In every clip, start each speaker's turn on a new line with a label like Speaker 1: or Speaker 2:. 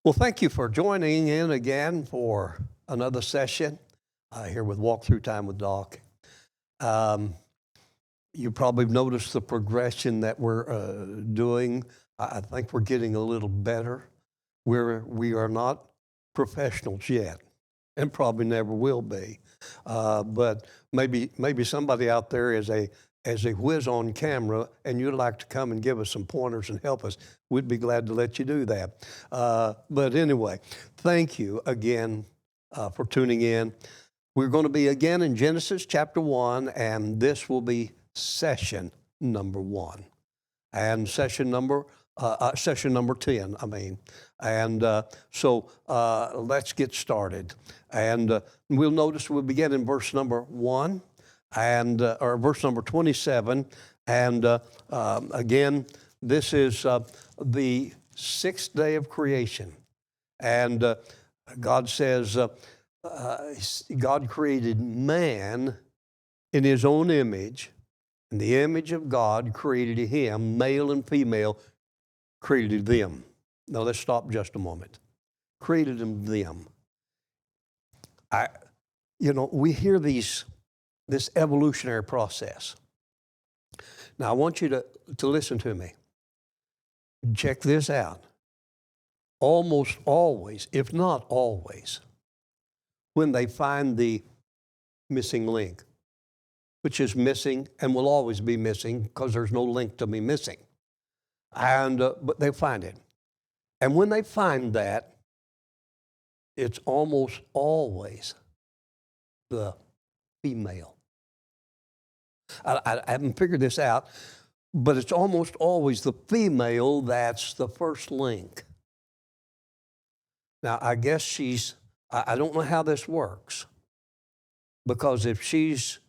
Speaker 1: Well, thank you for joining in again for another session here with Walkthrough Time with Doc. Um, you probably noticed the progression that we're doing. I think we're getting a little better. We are not professionals yet, and probably never will be. But maybe somebody out there is a whiz on camera, and you'd like to come and give us some pointers and help us. We'd be glad to let you do that. But anyway, thank you again for tuning in. We're going to be again in Genesis chapter 1, and this will be session number 1, and session number 10. So let's get started. And we'll notice we'll begin in verse number 1 or verse number 27. And again, this is the sixth day of creation. And God says, God created man in his own image. In the image of God created him, male and female, created them. Now let's stop just a moment. Created them. We hear this evolutionary process. Now I want you to listen to me. Check this out. Almost always, if not always, when they find the missing link, which is missing and will always be missing because there's no link to be missing. But they find it. And when they find that, it's almost always the female. I haven't figured this out, but it's almost always the female that's the first link. Now, I guess I don't know how this works, because if she's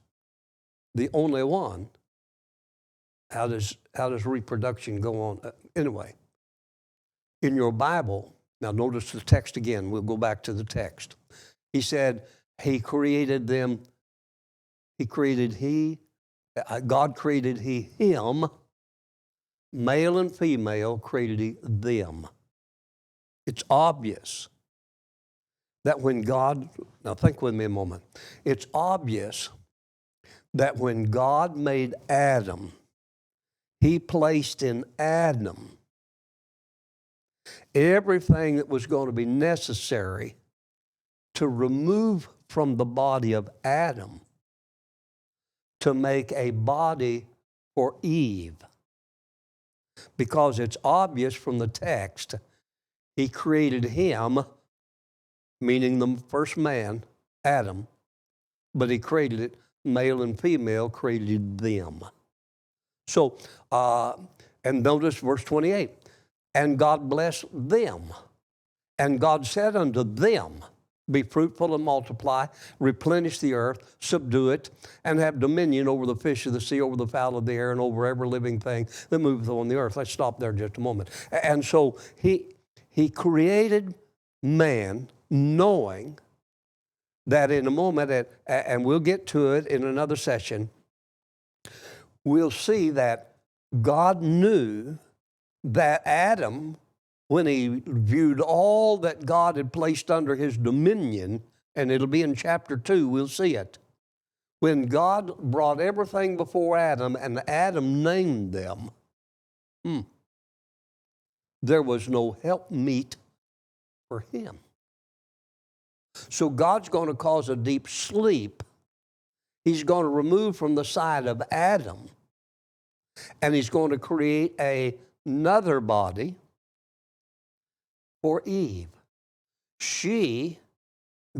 Speaker 1: the only one, how does reproduction go on? Anyway, in your Bible, now notice the text again. We'll go back to the text. He said, God created him, male and female created he them. It's obvious that when God, now think with me a moment. It's obvious that when God made Adam, he placed in Adam everything that was going to be necessary to remove from the body of Adam to make a body for Eve. Because it's obvious from the text, he created him, meaning the first man, Adam, but he created it, male and female created them. So, and notice verse 28, and God blessed them, and God said unto them, be fruitful and multiply, replenish the earth, subdue it, and have dominion over the fish of the sea, over the fowl of the air, and over every living thing that moveth on the earth. Let's stop there just a moment. And so he created man knowing that in a moment, and we'll get to it in another session, we'll see that God knew that Adam, when he viewed all that God had placed under his dominion, and it'll be in chapter 2, we'll see it. When God brought everything before Adam and Adam named them, there was no helpmeet for him. So God's going to cause a deep sleep. He's going to remove from the side of Adam, and he's going to create another body for Eve. She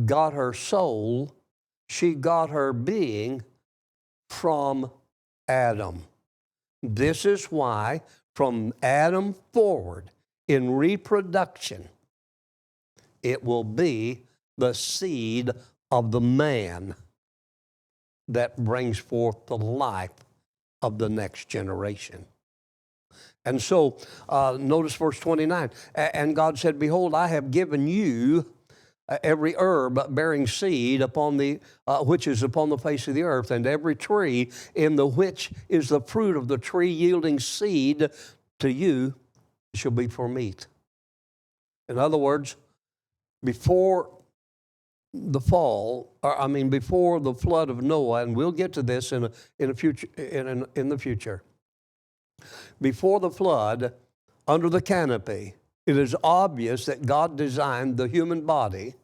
Speaker 1: got her soul, she got her being from Adam. This is why from Adam forward in reproduction, it will be the seed of the man that brings forth the life of the next generation. And so, notice verse 29. And God said, behold, I have given you every herb bearing seed upon the which is upon the face of the earth, and every tree in the which is the fruit of the tree yielding seed to you shall be for meat. In other words, before the fall, before the flood of Noah, and we'll get to this in the future. Before the flood, under the canopy, it is obvious that God designed the human body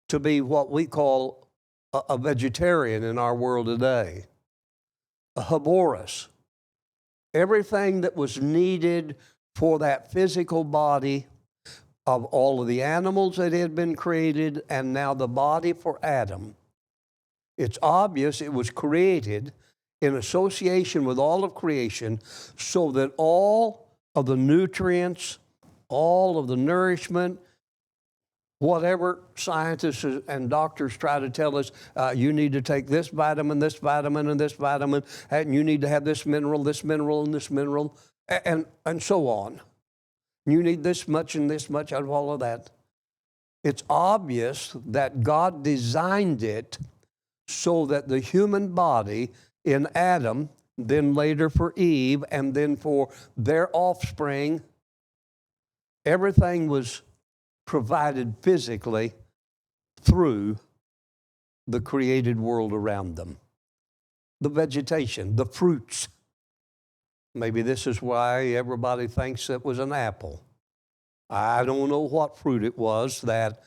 Speaker 1: to be what we call a vegetarian in our world today, a herbivorous. Everything that was needed for that physical body of all of the animals that had been created, and now the body for Adam. It's obvious it was created in association with all of creation so that all of the nutrients, all of the nourishment, whatever scientists and doctors try to tell us, you need to take this vitamin, and this vitamin, and you need to have this mineral, and this mineral, and so on. You need this much and this much out of all of that. It's obvious that God designed it so that the human body in Adam, then later for Eve, and then for their offspring, everything was provided physically through the created world around them. The vegetation, the fruits. Maybe this is why everybody thinks it was an apple. I don't know what fruit it was that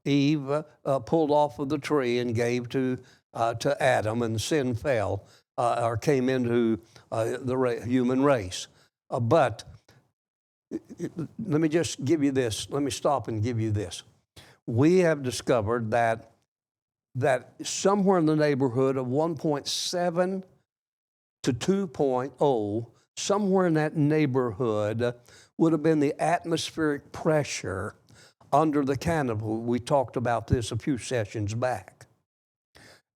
Speaker 1: Eve pulled off of the tree and gave to Adam, and sin fell or came into the human race. But let me just give you this. Let me stop and give you this. We have discovered that somewhere in the neighborhood of 1.7 to 2.0, somewhere in that neighborhood would have been the atmospheric pressure under the canopy. We talked about this a few sessions back.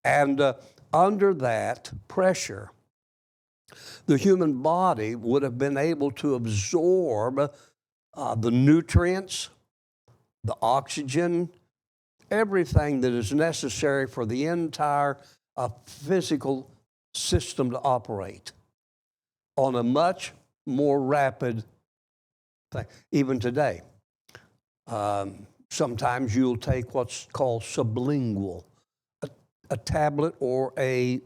Speaker 1: And under that pressure, the human body would have been able to absorb the nutrients, the oxygen, everything that is necessary for the entire physical system to operate on a much more rapid thing. Even today, sometimes you'll take what's called sublingual, a tablet or a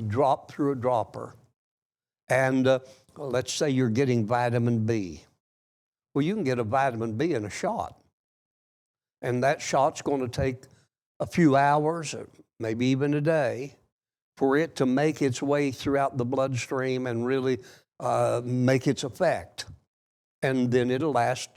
Speaker 1: drop through a dropper. And let's say you're getting vitamin B. Well, you can get a vitamin B in a shot. And that shot's going to take a few hours, or maybe even a day, for it to make its way throughout the bloodstream and really make its effect. And then it'll last.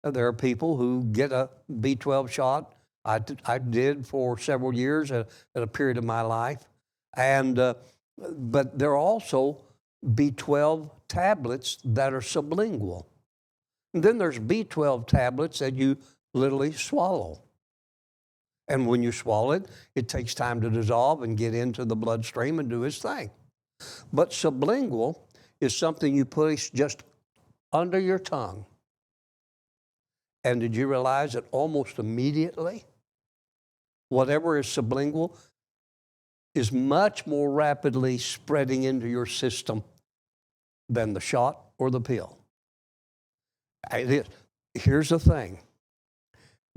Speaker 1: There are people who get a B12 shot. I did for several years at a period of my life. But there are also B12 tablets that are sublingual. And then there's B12 tablets that you literally swallow. And when you swallow it, it takes time to dissolve and get into the bloodstream and do its thing. But sublingual is something you place just under your tongue. And did you realize that almost immediately, whatever is sublingual is much more rapidly spreading into your system than the shot or the pill? Here's the thing.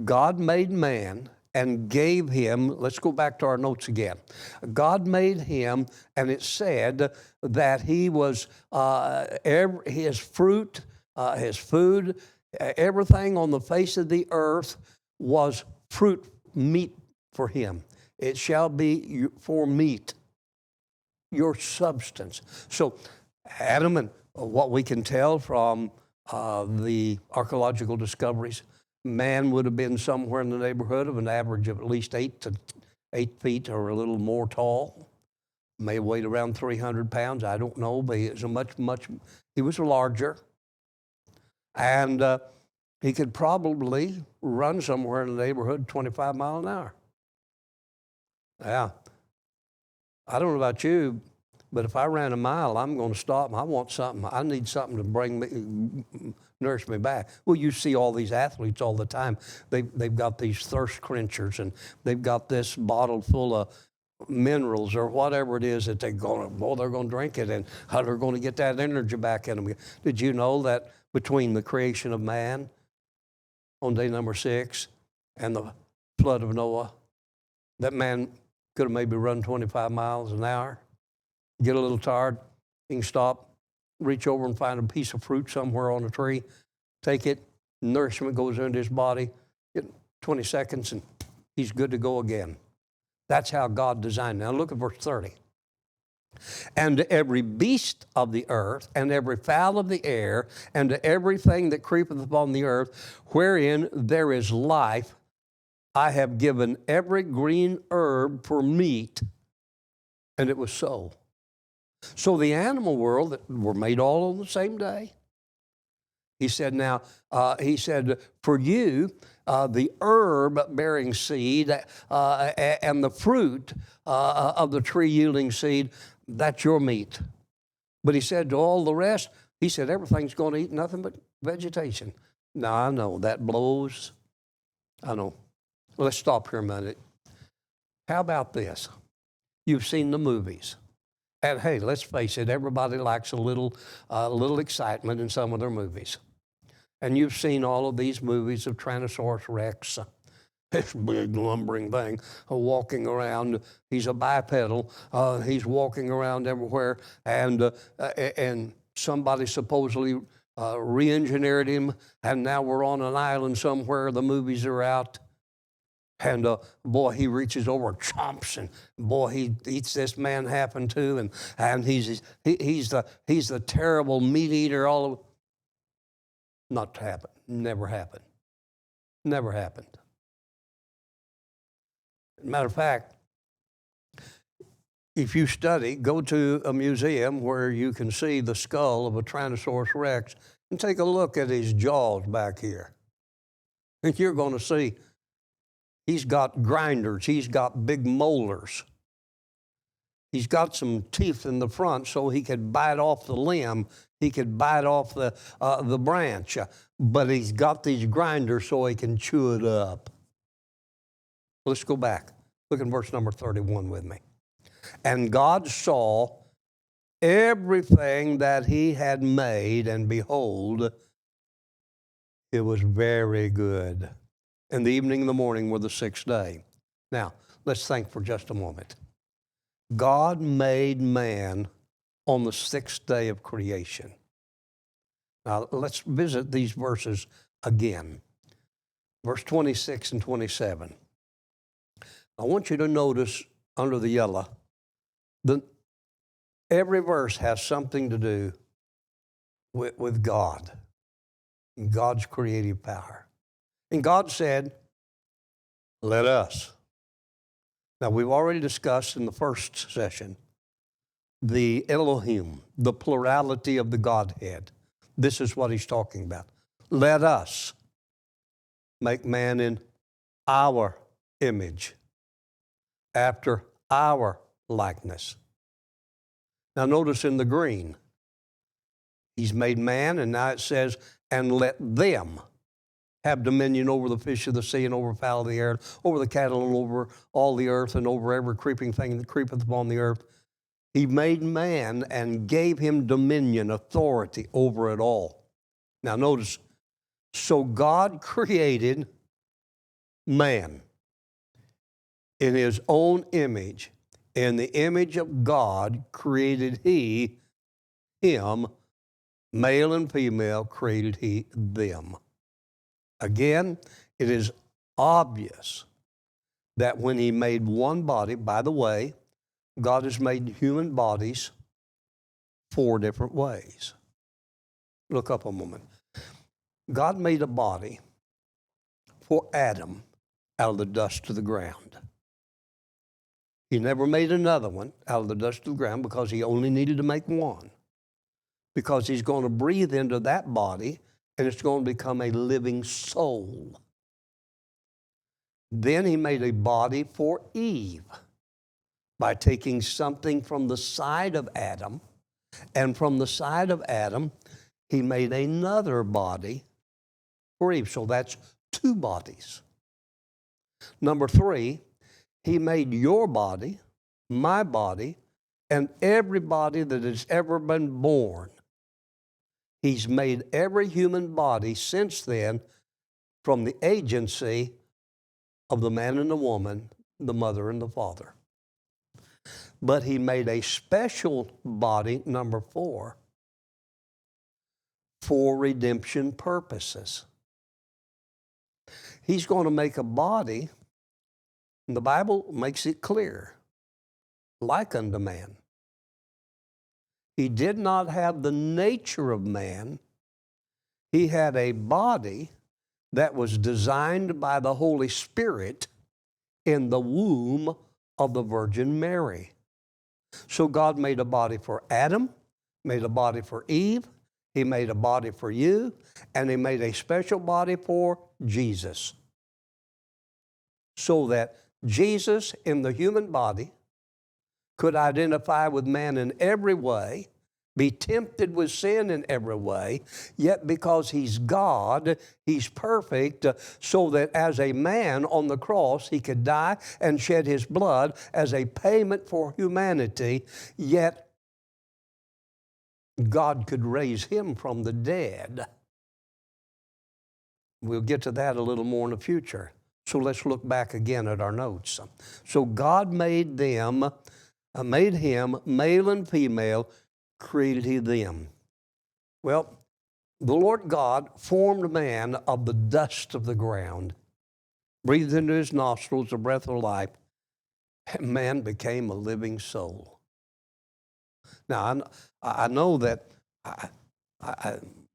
Speaker 1: God made man and gave him, let's go back to our notes again. God made him, and it said that he was, his fruit, his food, everything on the face of the earth was fruit, meat for him. It shall be for meat, your substance. So Adam, and what we can tell from the archaeological discoveries, man would have been somewhere in the neighborhood of an average of at least 8 feet or a little more tall. May have weighed around 300 pounds. I don't know, but he was larger. And he could probably run somewhere in the neighborhood 25 miles an hour. Yeah. I don't know about you, but if I ran a mile, I'm going to stop. I want something. I need something to nourish me back. Well, you see all these athletes all the time. They've got these thirst quenchers, and they've got this bottle full of minerals or whatever it is that they're going to drink it, and how they're going to get that energy back in them. Did you know that between the creation of man on day number 6 and the flood of Noah, that man could have maybe run 25 miles an hour, get a little tired, he can stop, reach over and find a piece of fruit somewhere on a tree, take it, nourishment goes into his body, get 20 seconds, and he's good to go again. That's how God designed it. Now look at verse 30. And to every beast of the earth, and every fowl of the air, and to everything that creepeth upon the earth, wherein there is life, I have given every green herb for meat. And it was so. So the animal world that were made all on the same day. He said, for you, the herb-bearing seed and the fruit of the tree yielding seed, that's your meat. But he said to all the rest, he said, everything's going to eat nothing but vegetation. Now, I know that blows. I know. Let's stop here a minute. How about this? You've seen the movies. And hey, let's face it, everybody likes a little excitement in some of their movies. And you've seen all of these movies of Tyrannosaurus Rex, this big lumbering thing, walking around. He's a bipedal. He's walking around everywhere. And somebody supposedly re-engineered him. And now we're on an island somewhere. The movies are out. And boy, he reaches over and chomps, and boy, he eats this man happen too. And he's the terrible meat eater. All of not to happen. Never happened. Never happened. Matter of fact, if you study, go to a museum where you can see the skull of a Tyrannosaurus Rex and take a look at his jaws back here. And you're going to see he's got grinders. He's got big molars. He's got some teeth in the front so he could bite off the limb. He could bite off the branch. But he's got these grinders so he can chew it up. Let's go back. Look at verse number 31 with me. And God saw everything that he had made, and behold, it was very good. And the evening and the morning were the 6th day. Now, let's think for just a moment. God made man on the 6th day of creation. Now, let's visit these verses again. Verse 26 and 27. I want you to notice under the yellow that every verse has something to do with God, and God's creative power. And God said, let us. Now, we've already discussed in the first session the Elohim, the plurality of the Godhead. This is what he's talking about. Let us make man in our image, after our likeness. Now, notice in the green, he's made man, and now it says, and let them have dominion over the fish of the sea, and over fowl of the air, over the cattle, and over all the earth, and over every creeping thing that creepeth upon the earth. He made man and gave him dominion, authority over it all. Now notice, so God created man in his own image. In the image of God created he him, male and female created he them. Again, it is obvious that when he made one body, by the way, God has made human bodies 4 different ways. Look up a moment. God made a body for Adam out of the dust of the ground. He never made another one out of the dust of the ground because he only needed to make one. Because he's going to breathe into that body and it's going to become a living soul. Then he made a body for Eve by taking something from the side of Adam, and from the side of Adam, he made another body for Eve. So that's 2 bodies. Number 3, he made your body, my body, and everybody that has ever been born. He's made every human body since then from the agency of the man and the woman, the mother and the father. But he made a special body, number 4, for redemption purposes. He's going to make a body, and the Bible makes it clear, like unto man. He did not have the nature of man. He had a body that was designed by the Holy Spirit in the womb of the Virgin Mary. So God made a body for Adam, made a body for Eve, He made a body for you, and He made a special body for Jesus. So that Jesus in the human body could identify with man in every way, be tempted with sin in every way, yet because He's God, He's perfect, so that as a man on the cross, He could die and shed His blood as a payment for humanity, yet God could raise Him from the dead. We'll get to that a little more in the future. So let's look back again at our notes. So God made them, made him, male and female, created He them. Well, the Lord God formed man of the dust of the ground, breathed into his nostrils the breath of life, and man became a living soul. Now, I know that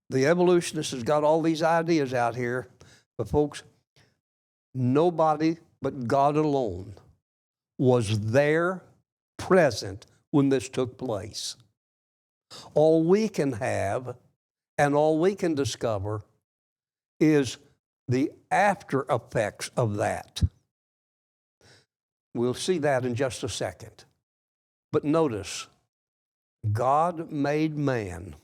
Speaker 1: the evolutionist has got all these ideas out here, but folks, nobody but God alone was there, present, when this took place. All we can have and all we can discover is the after effects of that. We'll see that in just a second. But notice, God made man,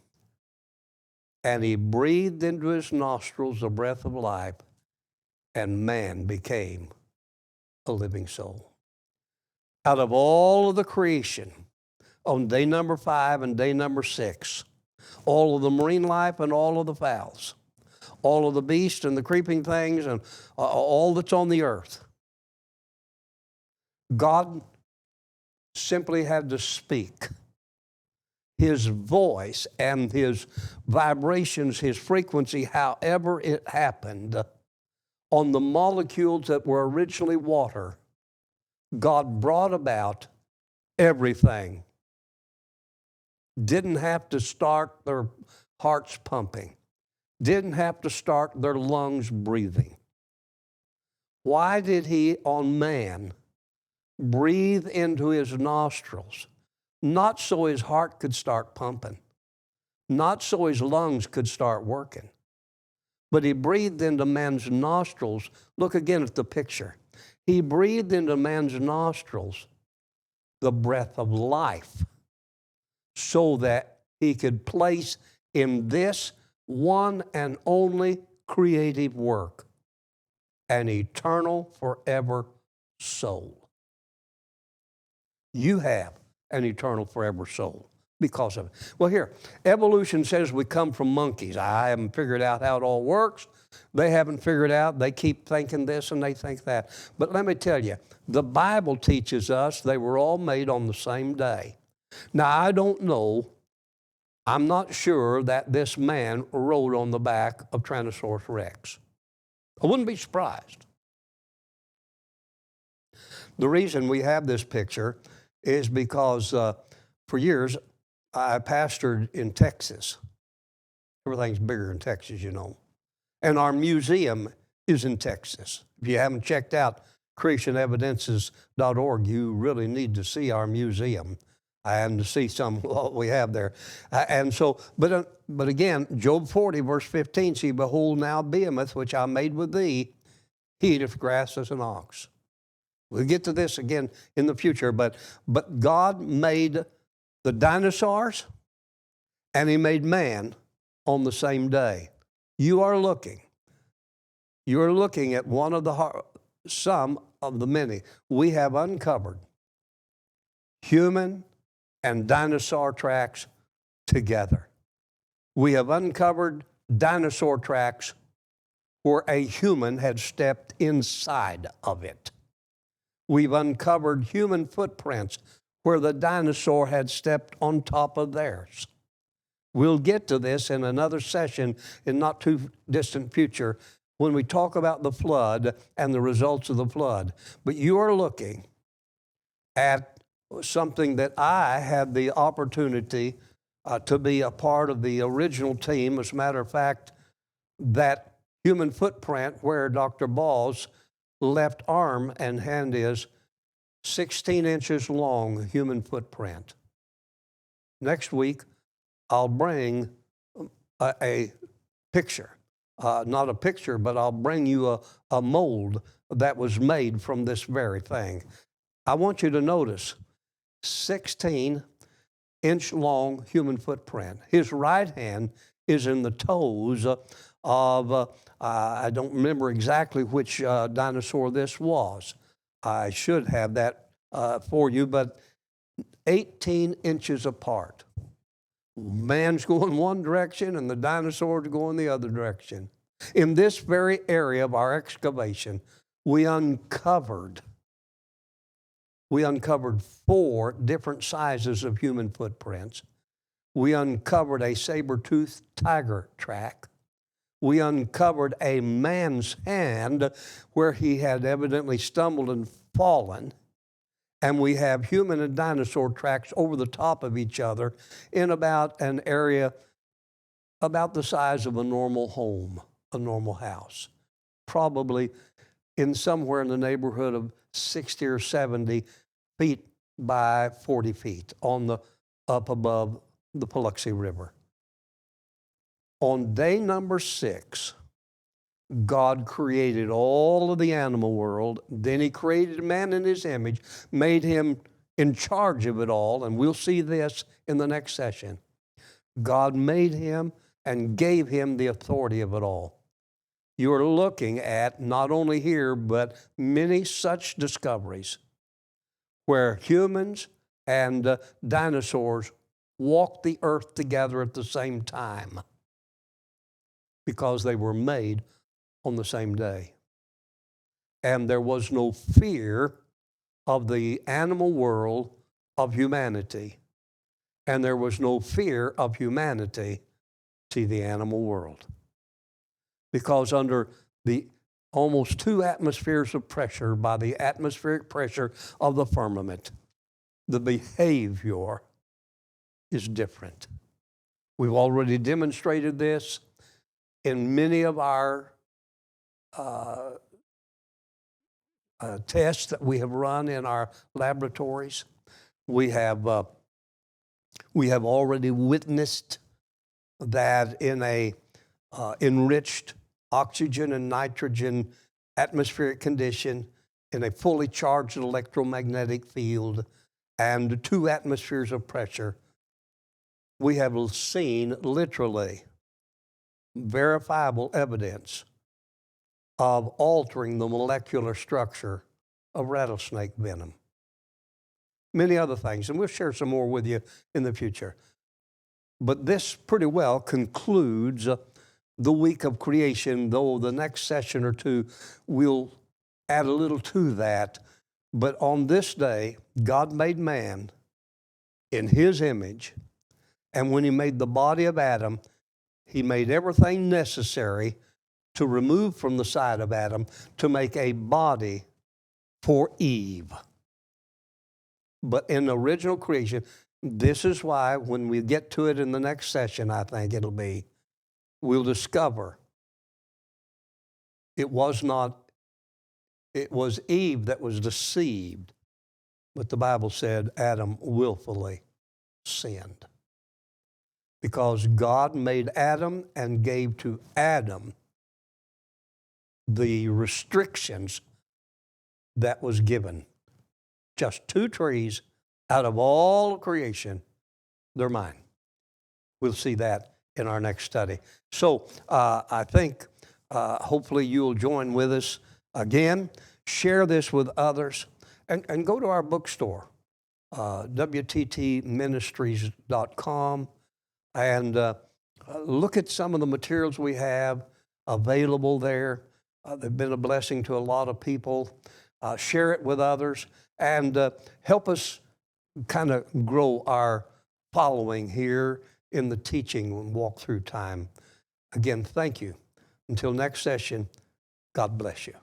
Speaker 1: and He breathed into his nostrils the breath of life, and man became a living soul. Out of all of the creation, on day number 5 and day number 6, all of the marine life and all of the fowls, all of the beasts and the creeping things and all that's on the earth, God simply had to speak. His voice and His vibrations, His frequency, however it happened, on the molecules that were originally water, God brought about everything. Didn't have to start their hearts pumping. Didn't have to start their lungs breathing. Why did He, on man, breathe into his nostrils? Not so his heart could start pumping, not so his lungs could start working, but He breathed into man's nostrils. Look again at the picture. He breathed into man's nostrils the breath of life so that He could place in this one and only creative work an eternal, forever soul. You have an eternal, forever soul because of it. Well, here, evolution says we come from monkeys. I haven't figured out how it all works. They haven't figured out. They keep thinking this and they think that. But let me tell you, the Bible teaches us they were all made on the same day. Now, I don't know. I'm not sure that this man rode on the back of Tyrannosaurus Rex. I wouldn't be surprised. The reason we have this picture is because for years I pastored in Texas. Everything's bigger in Texas, you know. And our museum is in Texas. If you haven't checked out creationevidences.org, you really need to see our museum and to see some of what we have there. But again, Job 40, verse 15, see, behold, now behemoth, which I made with thee, he eateth grass as an ox. We'll get to this again in the future, but God made the dinosaurs and He made man on the same day. You're looking at some of the many we have uncovered human and dinosaur tracks together. We have uncovered dinosaur tracks where a human had stepped inside of it. We've uncovered human footprints where the dinosaur had stepped on top of theirs. We'll get to this in another session in not too distant future when we talk about the flood and the results of the flood. But you are looking at something that I had the opportunity to be a part of the original team. As a matter of fact, that human footprint where Dr. Ball's left arm and hand is 16 inches long, human footprint. Next week, I'll bring a picture. Not a picture, but I'll bring you a mold that was made from this very thing. I want you to notice 16-inch long human footprint. His right hand is in the toes of, I don't remember exactly which dinosaur this was. I should have that for you, but 18 inches apart. Man's going one direction and the dinosaurs going the other direction. In this very area of our excavation, we uncovered 4 different sizes of human footprints. We uncovered a saber-toothed tiger track. We uncovered a man's hand where he had evidently stumbled and fallen. And we have human and dinosaur tracks over the top of each other in about an area about the size of a normal home, a normal house. Probably in somewhere in the neighborhood of 60 or 70 feet by 40 feet up above the Paluxy River. On day number 6, God created all of the animal world. Then he created man in his image, made him in charge of it all, and we'll see this in the next session. God made him and gave him the authority of it all. You are looking at, not only here, but many such discoveries where humans and dinosaurs walked the earth together at the same time because they were made on the same day. And there was no fear of the animal world of humanity, and there was no fear of humanity to the animal world. Because under the almost 2 atmospheres of pressure, by the atmospheric pressure of the firmament, the behavior is different. We've already demonstrated this in many of our tests that we have run in our laboratories. We have already witnessed that in a enriched oxygen and nitrogen atmospheric condition, in a fully charged electromagnetic field, and 2 atmospheres of pressure, we have seen literally verifiable evidence of altering the molecular structure of rattlesnake venom. Many other things, and we'll share some more with you in the future. But this pretty well concludes the week of creation, though the next session or 2 will add a little to that. But on this day, God made man in his image, and when he made the body of Adam, he made everything necessary to remove from the side of Adam to make a body for Eve. But in the original creation, this is why when we get to it in the next session, I think it'll be, we'll discover it was Eve that was deceived, but the Bible said Adam willfully sinned. Because God made Adam and gave to Adam the restrictions that was given. Just 2 trees out of all of creation, they're mine. We'll see that in our next study. So I think hopefully you'll join with us again. Share this with others. And go to our bookstore, WTTministries.com. And Look at some of the materials we have available there. They've been a blessing to a lot of people. Share it with others and help us kind of grow our following here in the teaching and walk through time. Again, thank you. Until next session, God bless you.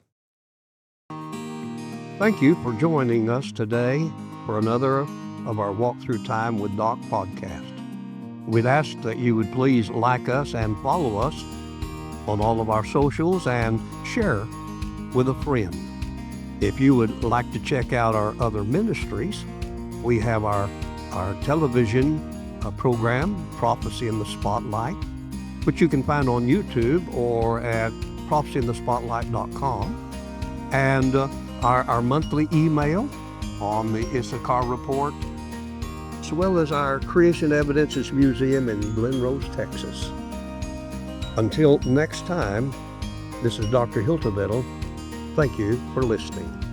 Speaker 1: Thank you for joining us today for another of our Walk Through Time with Doc podcast. We'd ask that you would please like us and follow us on all of our socials and share with a friend. If you would like to check out our other ministries, we have our television program, Prophecy in the Spotlight, which you can find on YouTube or at prophecyinthespotlight.com, and our monthly email on the Issachar Report, as well as our Creation Evidences Museum in Glen Rose, Texas. Until next time, this is Dr. Hiltevittel. Thank you for listening.